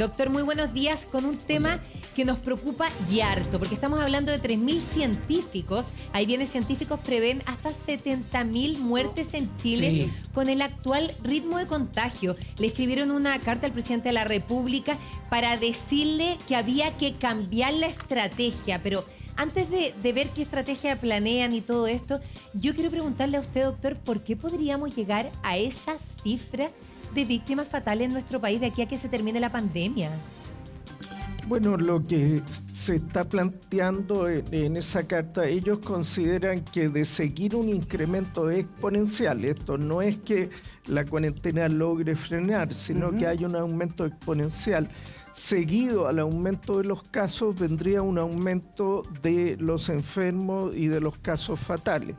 Doctor, muy buenos días con un tema que nos preocupa y harto, porque estamos hablando de 3.000 científicos. Ahí viene, científicos prevén hasta 70.000 muertes en Chile con el actual ritmo de contagio. Le escribieron una carta al presidente de la República para decirle que había que cambiar la estrategia, pero antes de ver qué estrategia planean y todo esto, yo quiero preguntarle a usted, doctor, ¿por qué podríamos llegar a esa cifra de víctimas fatales en nuestro país de aquí a que se termine la pandemia? Bueno, lo que se está planteando en esa carta, ellos consideran que de seguir un incremento exponencial, esto no es que la cuarentena logre frenar, sino que hay un aumento exponencial. Seguido al aumento de los casos, vendría un aumento de los enfermos y de los casos fatales.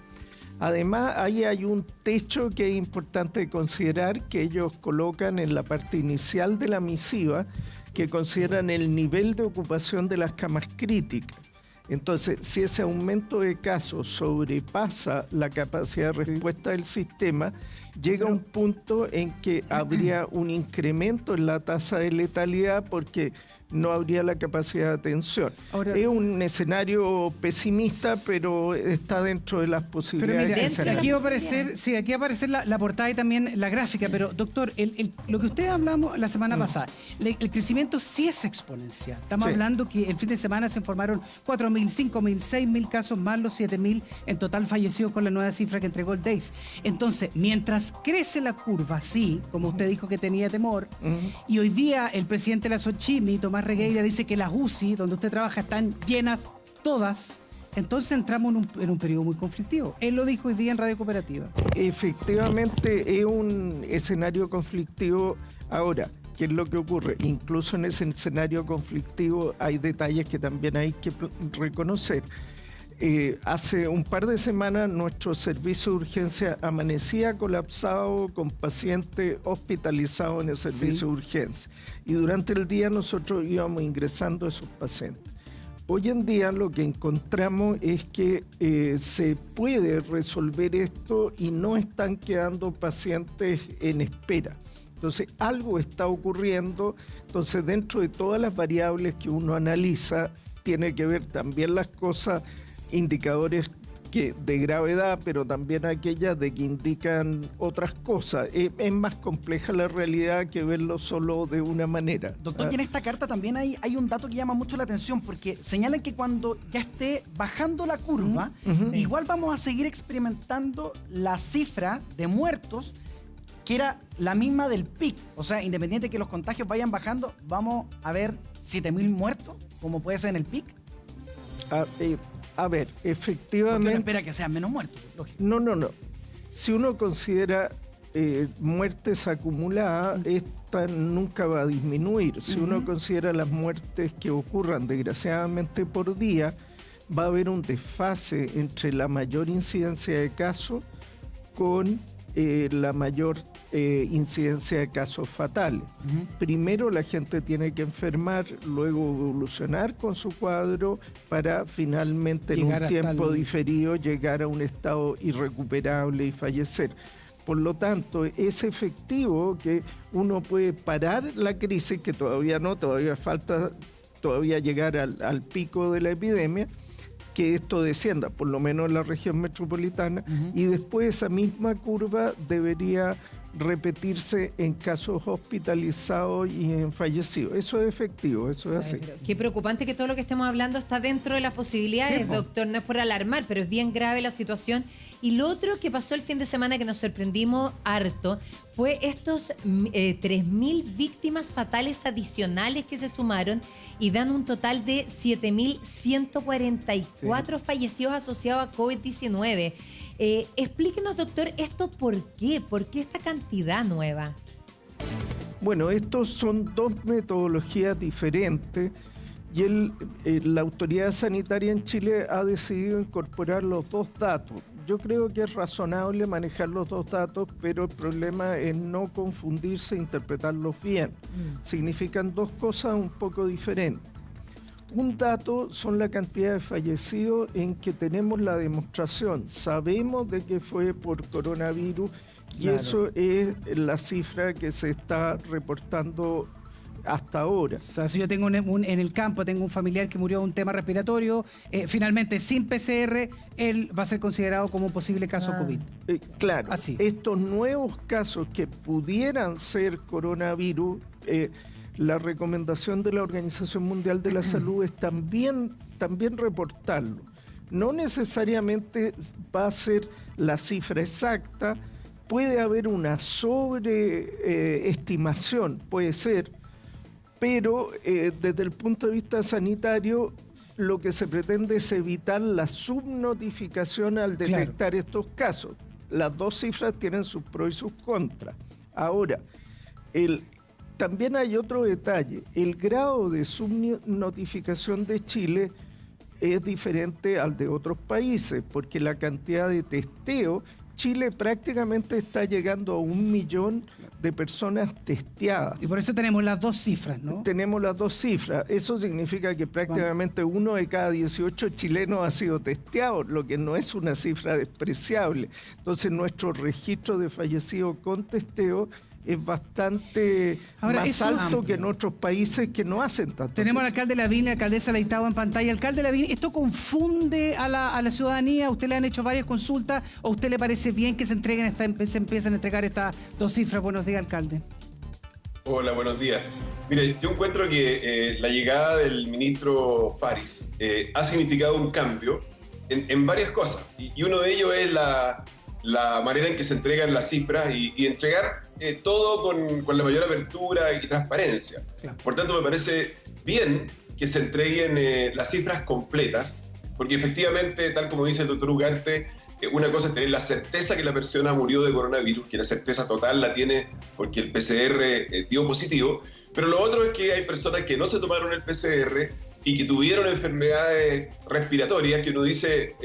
Además, ahí hay un techo que es importante considerar, que ellos colocan en la parte inicial de la misiva, que consideran el nivel de ocupación de las camas críticas. Entonces, si ese aumento de casos sobrepasa la capacidad de respuesta del sistema, llega un punto en que habría un incremento en la tasa de letalidad porque no habría la capacidad de atención. Ahora, es un escenario pesimista, pero está dentro de las posibilidades. Pero mira, aquí va a aparecer la portada y también la gráfica, pero doctor, lo que ustedes hablamos la semana pasada, el crecimiento sí es exponencial. Estamos hablando que el fin de semana se informaron 4.000, 5.000, 6.000 casos más los 7.000 en total fallecidos con la nueva cifra que entregó el DEIS. Entonces, mientras crece la curva, sí, como usted dijo que tenía temor, y hoy día el presidente de la Sochimi, Tomás Regueira, dice que las UCI, donde usted trabaja, están llenas todas. Entonces entramos en un periodo muy conflictivo. Él lo dijo hoy día en Radio Cooperativa. Efectivamente, es un escenario conflictivo. Ahora, ¿qué es lo que ocurre? Incluso en ese escenario conflictivo hay detalles que también hay que reconocer. Hace un par de semanas nuestro servicio de urgencia amanecía colapsado con pacientes hospitalizados en el servicio de urgencia. Y durante el día nosotros íbamos ingresando a esos pacientes. Hoy en día lo que encontramos es que se puede resolver esto y no están quedando pacientes en espera. Entonces, algo está ocurriendo. Entonces, dentro de todas las variables que uno analiza, tiene que ver también las cosas, indicadores de gravedad, pero también aquellas de que indican otras cosas. Es más compleja la realidad que verlo solo de una manera. Doctor, y en esta carta también hay un dato que llama mucho la atención, porque señalan que cuando ya esté bajando la curva, igual vamos a seguir experimentando la cifra de muertos que era la misma del pic. O sea, independiente de que los contagios vayan bajando, vamos a ver 7.000 muertos, como puede ser en el pic. A ver, efectivamente... Porque uno espera que sean menos muertos, lógico. No. Si uno considera muertes acumuladas, esta nunca va a disminuir. Si uno considera las muertes que ocurran desgraciadamente por día, va a haber un desfase entre la mayor incidencia de casos con la mayor incidencia de casos fatales. Primero la gente tiene que enfermar, luego evolucionar con su cuadro para finalmente en un tiempo diferido llegar a un estado irrecuperable y fallecer. Por lo tanto, es efectivo que uno puede parar la crisis, que todavía falta llegar al pico de la epidemia, que esto descienda, por lo menos en la región metropolitana, y después esa misma curva debería repetirse en casos hospitalizados y en fallecidos. Eso es efectivo, eso es así. Qué preocupante que todo lo que estemos hablando está dentro de las posibilidades, doctor. No es por alarmar, pero es bien grave la situación. Y lo otro que pasó el fin de semana que nos sorprendimos harto fue estos 3.000 víctimas fatales adicionales que se sumaron y dan un total de 7.144 fallecidos asociados a COVID-19. Explíquenos, doctor, ¿esto por qué? ¿Por qué esta cantidad nueva? Bueno, estos son dos metodologías diferentes y la autoridad sanitaria en Chile ha decidido incorporar los dos datos. Yo creo que es razonable manejar los dos datos, pero el problema es no confundirse e interpretarlos bien. Significan dos cosas un poco diferentes. Un dato son la cantidad de fallecidos en que tenemos la demostración. Sabemos de que fue por coronavirus y eso es la cifra que se está reportando hasta ahora. O sea, si yo tengo en el campo, tengo un familiar que murió de un tema respiratorio, finalmente sin PCR, él va a ser considerado como un posible caso COVID. Claro, Así. Estos nuevos casos que pudieran ser coronavirus, la recomendación de la Organización Mundial de la Salud es también reportarlo. No necesariamente va a ser la cifra exacta, puede haber una sobreestimación, puede ser, pero desde el punto de vista sanitario lo que se pretende es evitar la subnotificación al detectar estos casos. Las dos cifras tienen sus pros y sus contras. Ahora, también hay otro detalle. El grado de subnotificación de Chile es diferente al de otros países, porque la cantidad de testeo, Chile prácticamente está llegando a 1 millón de personas testeadas. Y por eso tenemos las dos cifras, ¿no? Tenemos las dos cifras. Eso significa que prácticamente 1 de cada 18 chilenos ha sido testeado, lo que no es una cifra despreciable. Entonces, nuestro registro de fallecidos con testeo es bastante más alto que en otros países que no hacen tanto. Tenemos al alcalde Lavín y la alcaldesa Leitao en pantalla. Alcalde Lavín, ¿esto confunde a la ciudadanía? ¿Usted le han hecho varias consultas o a usted le parece bien que se empiecen a entregar estas dos cifras? Buenos días, alcalde. Hola, buenos días. Mire, yo encuentro que la llegada del ministro París ha significado un cambio en varias cosas. Y uno de ellos es la manera en que se entregan las cifras y entregar todo con la mayor apertura y transparencia. Claro. Por tanto, me parece bien que se entreguen las cifras completas, porque efectivamente, tal como dice el doctor Ugarte, una cosa es tener la certeza que la persona murió de coronavirus, que la certeza total la tiene porque el PCR dio positivo, pero lo otro es que hay personas que no se tomaron el PCR y que tuvieron enfermedades respiratorias que uno dice...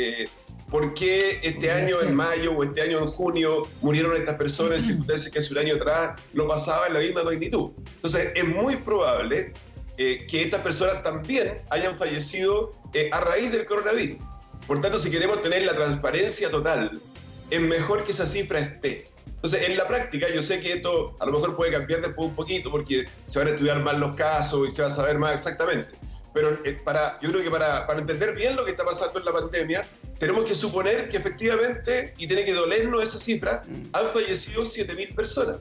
¿por qué este año en mayo o este año en junio murieron estas personas en circunstancias que hace un año atrás no pasaba en la misma magnitud? Entonces, es muy probable que estas personas también hayan fallecido a raíz del coronavirus. Por tanto, si queremos tener la transparencia total, es mejor que esa cifra esté. Entonces, en la práctica, yo sé que esto a lo mejor puede cambiar después un poquito porque se van a estudiar más los casos y se va a saber más exactamente. Pero yo creo que para entender bien lo que está pasando en la pandemia, tenemos que suponer que efectivamente, y tiene que dolernos esa cifra, han fallecido 7.000 personas.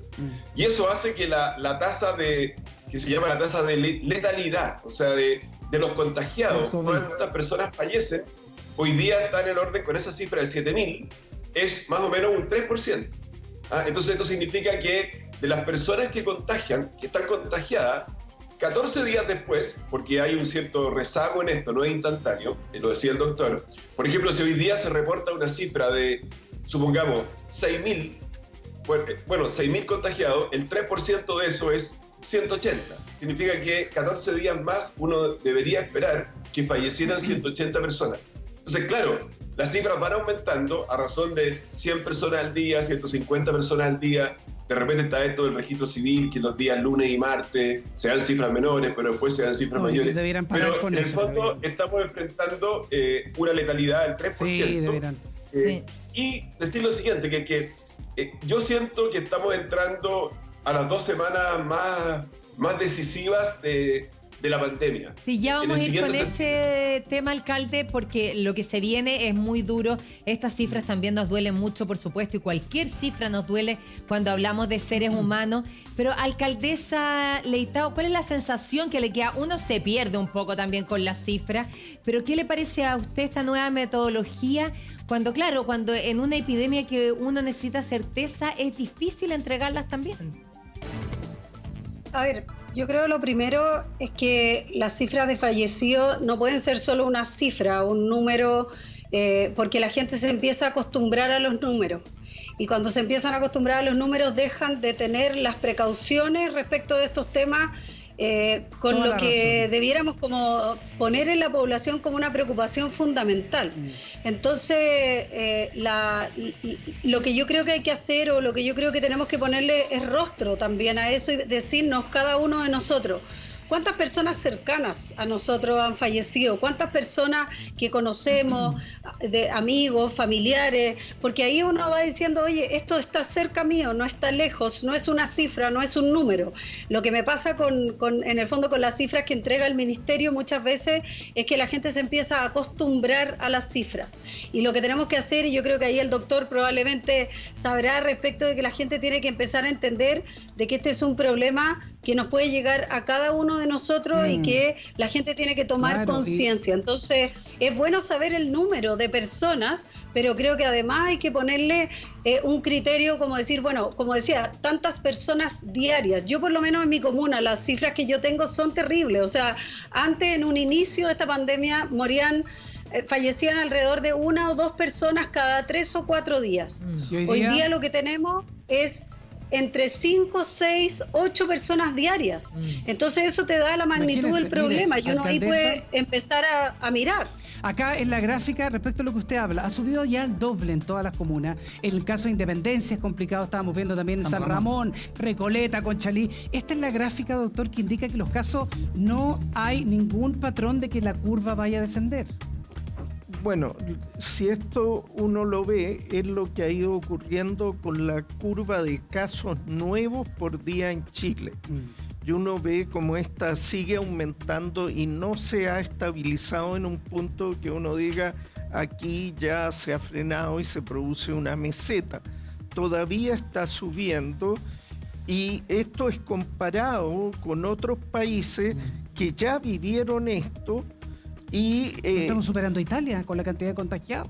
Y eso hace que la tasa que se llama la tasa de letalidad, o sea, de los contagiados, cuántas personas fallecen, hoy día está en el orden con esa cifra de 7.000, es más o menos un 3%. Entonces esto significa que de las personas que contagian, que están contagiadas, 14 días después, porque hay un cierto rezago en esto, no es instantáneo, lo decía el doctor. Por ejemplo, si hoy día se reporta una cifra de, supongamos, 6.000, bueno, 6.000 contagiados, el 3% de eso es 180. Significa que 14 días más uno debería esperar que fallecieran 180 personas. Entonces, claro, las cifras van aumentando a razón de 100 personas al día, 150 personas al día. De repente está esto del registro civil, que los días lunes y martes se dan cifras menores, pero después se dan cifras mayores. Pero en el fondo estamos enfrentando una letalidad del 3%. Sí, deberán. Y decir lo siguiente, que yo siento que estamos entrando a las 2 semanas más decisivas de la pandemia. Sí, ya vamos a ir con ese tema, alcalde, porque lo que se viene es muy duro. Estas cifras también nos duelen mucho, por supuesto, y cualquier cifra nos duele cuando hablamos de seres humanos. Pero, alcaldesa Leitao, ¿cuál es la sensación que le queda? Uno se pierde un poco también con las cifras, pero ¿qué le parece a usted esta nueva metodología? Cuando en una epidemia que uno necesita certeza, es difícil entregarlas también. A ver, yo creo lo primero es que las cifras de fallecidos no pueden ser solo una cifra, un número, porque la gente se empieza a acostumbrar a los números. Y cuando se empiezan a acostumbrar a los números, dejan de tener las precauciones respecto de estos temas, con lo que debiéramos como poner en la población como una preocupación fundamental. Entonces, lo que yo creo que hay que hacer, o lo que yo creo que tenemos que ponerle es rostro también a eso y decirnos cada uno de nosotros, ¿cuántas personas cercanas a nosotros han fallecido? ¿Cuántas personas que conocemos, de amigos, familiares? Porque ahí uno va diciendo, oye, esto está cerca mío, no está lejos, no es una cifra, no es un número. Lo que me pasa en el fondo con las cifras que entrega el ministerio muchas veces es que la gente se empieza a acostumbrar a las cifras. Y lo que tenemos que hacer, y yo creo que ahí el doctor probablemente sabrá respecto de que la gente tiene que empezar a entender de que este es un problema que nos puede llegar a cada uno de nosotros y que la gente tiene que tomar conciencia. Entonces, es bueno saber el número de personas, pero creo que además hay que ponerle un criterio como decir, bueno, como decía, tantas personas diarias. Yo por lo menos en mi comuna, las cifras que yo tengo son terribles. O sea, antes en un inicio de esta pandemia fallecían alrededor de 1 o 2 personas cada 3 o 4 días. Hoy día lo que tenemos es entre 5, 6, 8 personas diarias. Entonces eso te da la magnitud del problema, y uno ahí puede empezar a mirar. Acá en la gráfica, respecto a lo que usted habla, ha subido ya el doble en todas las comunas. En el caso de Independencia es complicado, estábamos viendo también en San Ramón, Recoleta, Conchalí. Esta es la gráfica, doctor, que indica que los casos no hay ningún patrón de que la curva vaya a descender. Bueno, si esto uno lo ve, es lo que ha ido ocurriendo con la curva de casos nuevos por día en Chile. Y uno ve como esta sigue aumentando y no se ha estabilizado en un punto que uno diga, aquí ya se ha frenado y se produce una meseta. Todavía está subiendo, y esto es comparado con otros países que ya vivieron esto. Y estamos superando a Italia con la cantidad de contagiados.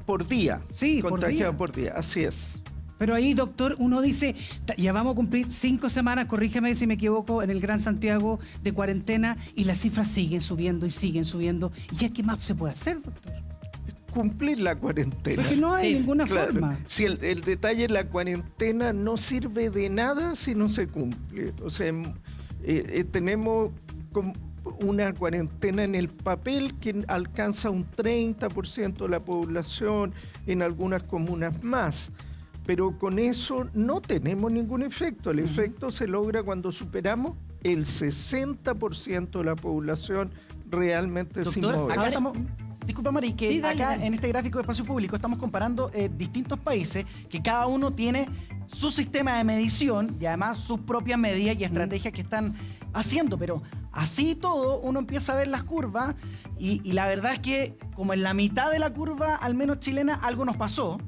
Por día. Sí, contagiados por día, así es. Pero ahí, doctor, uno dice, ya vamos a cumplir 5 semanas, corrígeme si me equivoco, en el Gran Santiago de cuarentena, y las cifras siguen subiendo y siguen subiendo. ¿Y ya qué más se puede hacer, doctor? Cumplir la cuarentena. Porque no hay ninguna forma. Si el detalle, la cuarentena no sirve de nada si no se cumple. O sea, tenemos una cuarentena en el papel que alcanza un 30% de la población, en algunas comunas más. Pero con eso no tenemos ningún efecto. El efecto se logra cuando superamos el 60% de la población realmente sin moverse. Acá estamos... Disculpa, Mari, que sí, dale, acá dale. En este gráfico de espacio público estamos comparando distintos países que cada uno tiene su sistema de medición y además sus propias medidas y estrategias que están haciendo. Pero así todo, uno empieza a ver las curvas y la verdad es que como en la mitad de la curva, al menos chilena, algo nos pasó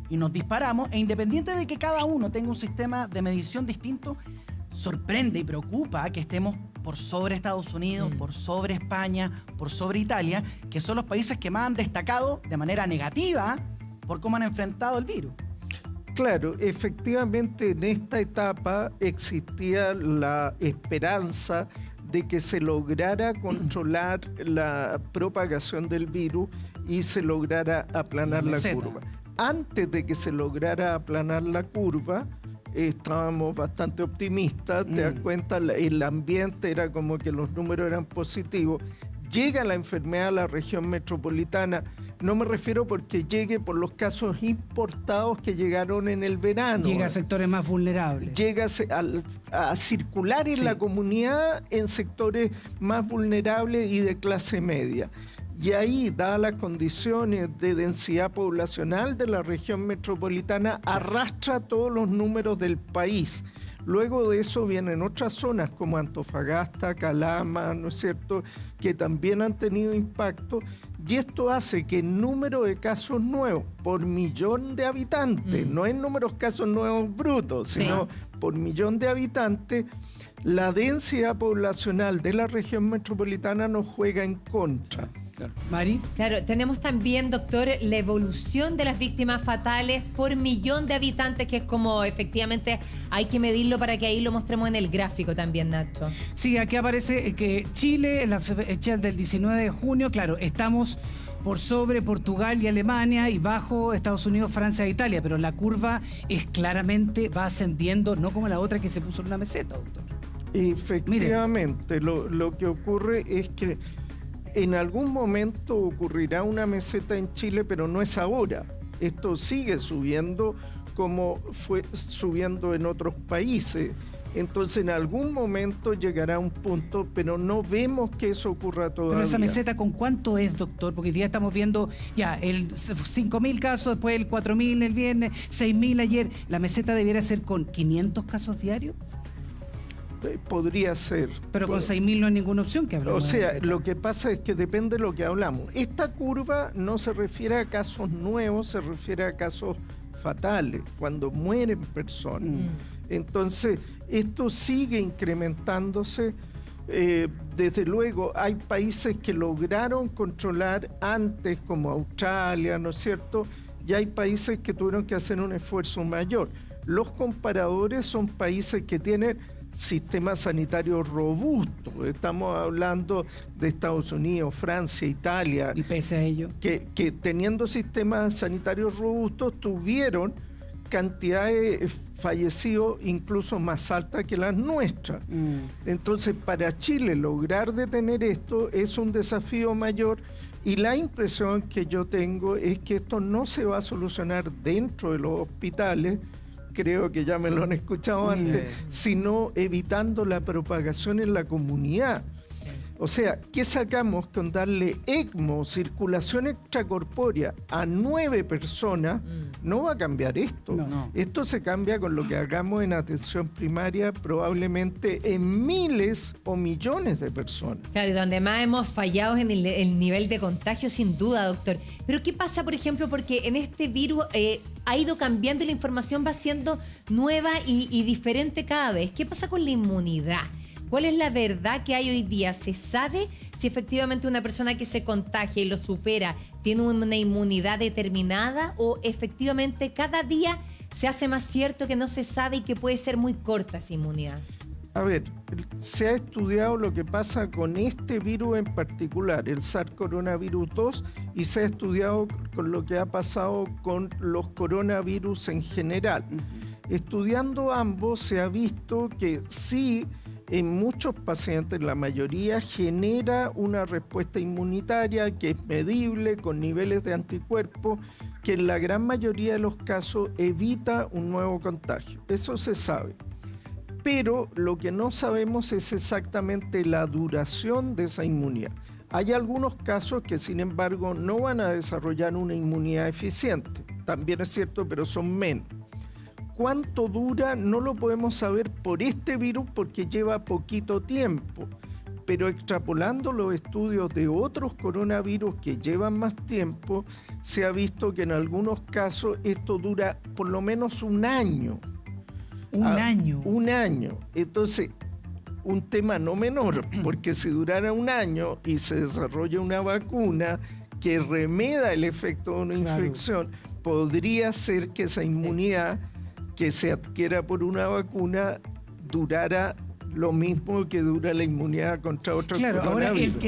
y nos disparamos. E independiente de que cada uno tenga un sistema de medición distinto, sorprende y preocupa que estemos por sobre Estados Unidos, por sobre España, por sobre Italia, que son los países que más han destacado de manera negativa por cómo han enfrentado el virus. Claro, efectivamente en esta etapa existía la esperanza de que se lograra controlar la propagación del virus y se lograra aplanar la curva. Antes de que se lograra aplanar la curva, estábamos bastante optimistas, te das cuenta, el ambiente era como que los números eran positivos. Llega la enfermedad a la región metropolitana, no me refiero porque llegue por los casos importados que llegaron en el verano. Llega a sectores más vulnerables. Llega a circular en la comunidad en sectores más vulnerables y de clase media. Y ahí, dadas las condiciones de densidad poblacional de la región metropolitana, arrastra todos los números del país. Luego de eso vienen otras zonas como Antofagasta, Calama, ¿no es cierto?, que también han tenido impacto. Y esto hace que el número de casos nuevos por millón de habitantes, no en números casos nuevos brutos, sino por millón de habitantes, la densidad poblacional de la región metropolitana nos juega en contra. Claro. Mari. Claro, tenemos también, doctor, la evolución de las víctimas fatales por millón de habitantes, que es como efectivamente hay que medirlo para que ahí lo mostremos en el gráfico también, Nacho. Sí, aquí aparece que Chile, en la fecha del 19 de junio, claro, estamos por sobre Portugal y Alemania y bajo Estados Unidos, Francia e Italia, pero la curva es claramente, va ascendiendo, no como la otra que se puso en una meseta, doctor. Efectivamente, lo que ocurre es que en algún momento ocurrirá una meseta en Chile, pero no es ahora. Esto sigue subiendo como fue subiendo en otros países. Entonces en algún momento llegará un punto, pero no vemos que eso ocurra todavía. Pero esa meseta, ¿con cuánto es, doctor? Porque hoy día estamos viendo ya el 5.000 casos, después el 4.000 el viernes, 6.000 ayer. ¿La meseta debiera ser con 500 casos diarios? Podría ser. Pero con 6.000 no hay ninguna opción que hablemos. O sea, de meseta. lo que pasa es que depende de lo que hablamos. Esta curva no se refiere a casos nuevos, se refiere a casos fatales, cuando mueren personas. Entonces, esto sigue incrementándose. Desde luego, hay países que lograron controlar antes, como Australia, ¿no es cierto? Y hay países que tuvieron que hacer un esfuerzo mayor. Los comparadores son países que tienen sistemas sanitarios robustos. Estamos hablando de Estados Unidos, Francia, Italia. Y pese a ello, Que teniendo sistemas sanitarios robustos tuvieron cantidades fallecidos incluso más altas que las nuestras. Entonces, para Chile lograr detener esto es un desafío mayor, y la impresión que yo tengo es que esto no se va a solucionar dentro de los hospitales, creo que ya me lo han escuchado antes, sino evitando la propagación en la comunidad. O sea, ¿qué sacamos con darle ECMO, circulación extracorpórea, a 9 personas? No va a cambiar esto. No. Esto se cambia con lo que hagamos en atención primaria, probablemente en miles o millones de personas. Claro, y donde más hemos fallado es en el nivel de contagio, sin duda, doctor. Pero ¿qué pasa, por ejemplo, porque en este virus ha ido cambiando y la información va siendo nueva y diferente cada vez? ¿Qué pasa con la inmunidad? ¿Cuál es la verdad que hay hoy día? ¿Se sabe si efectivamente una persona que se contagia y lo supera tiene una inmunidad determinada, o efectivamente cada día se hace más cierto que no se sabe y que puede ser muy corta esa inmunidad? A ver, se ha estudiado lo que pasa con este virus en particular, el SARS-CoV-2, y se ha estudiado con lo que ha pasado con los coronavirus en general. Estudiando ambos se ha visto que sí, en muchos pacientes, la mayoría, genera una respuesta inmunitaria que es medible con niveles de anticuerpos, que en la gran mayoría de los casos evita un nuevo contagio. Eso se sabe. Pero lo que no sabemos es exactamente la duración de esa inmunidad. Hay algunos casos que, sin embargo, no van a desarrollar una inmunidad eficiente. También es cierto, pero son menos. ¿Cuánto dura? No lo podemos saber por este virus porque lleva poquito tiempo. Pero extrapolando los estudios de otros coronavirus que llevan más tiempo, se ha visto que en algunos casos esto dura por lo menos un año. Un año. Un año. Entonces, un tema no menor, porque si durara un año y se desarrolla una vacuna que remeda el efecto de una infección, podría ser que esa inmunidad que se adquiera por una vacuna durara lo mismo que dura la inmunidad contra otros coronavirus. Ahora